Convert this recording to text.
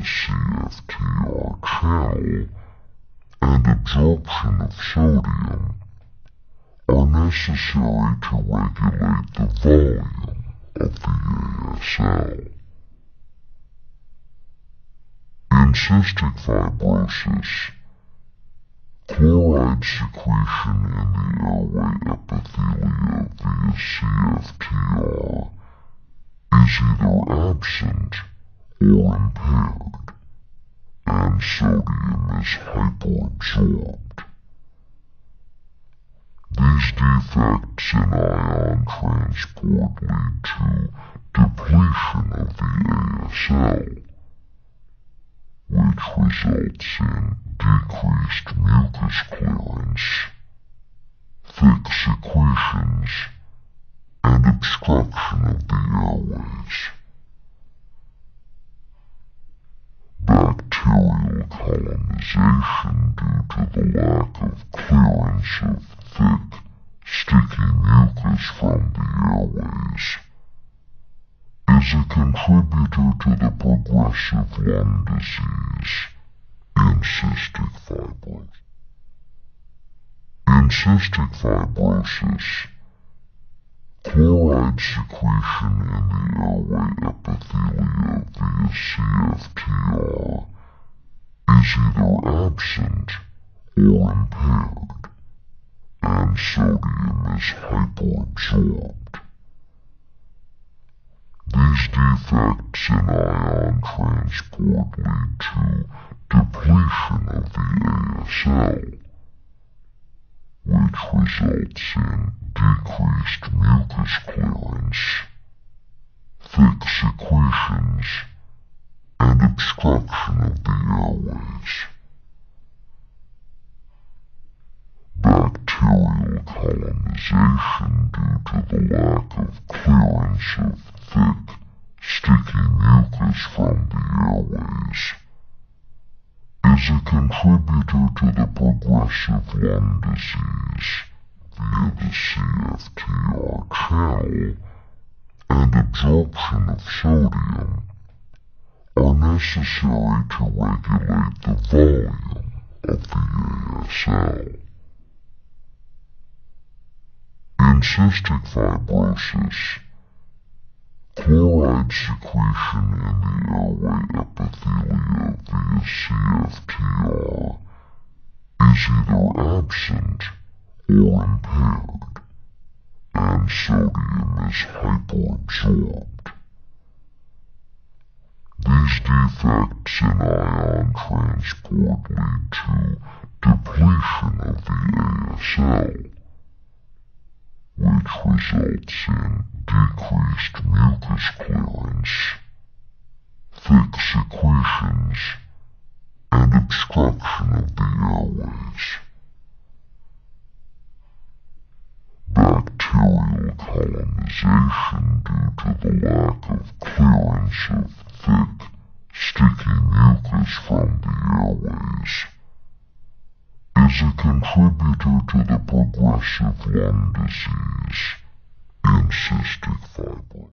CFTR channel and absorption of sodium are necessary to regulate the volume of the ASL. In cystic fibrosis, chloride secretion in the airway epithelia via CFTR is either absent or impaired, and sodium is hyperabsorbed. These defects in ion transport lead to depletion of the ASL, which results in decreased mucus clearance, thick secretions, and obstruction of the airways. Bacterial colonization due to the lack of clearance of thick, sticky mucus from the airways is a contributor to the progressive lung disease in cystic fibrosis. In cystic fibrosis, chloride secretion in the airway epithelia via CFTR is either absent or impaired, and sodium is hyperabsorbed. These defects in ion transport lead to depletion of the ASL, which results in decreased mucus clearance, thick secretions, and obstruction of the airways. Bacterial colonization due to the lack of clearance of thick, sticky mucus from the airways is a contributor to the progressive lung disease via the CFTR channel, and absorption of sodium are necessary to regulate the volume of the ASL. In cystic fibrosis, chloride secretion in the airway epithelia via CFTR is either absent or impaired, and sodium is hyperabsorbed. These defects in ion transport lead to depletion of the ASL, which results in decreased mucus clearance, thick secretions, and obstruction of the airways. Bacterial colonization due to the lack of clearance of thick, sticky mucus from the airways is a contributor to the progressive lung disease in cystic fibrosis.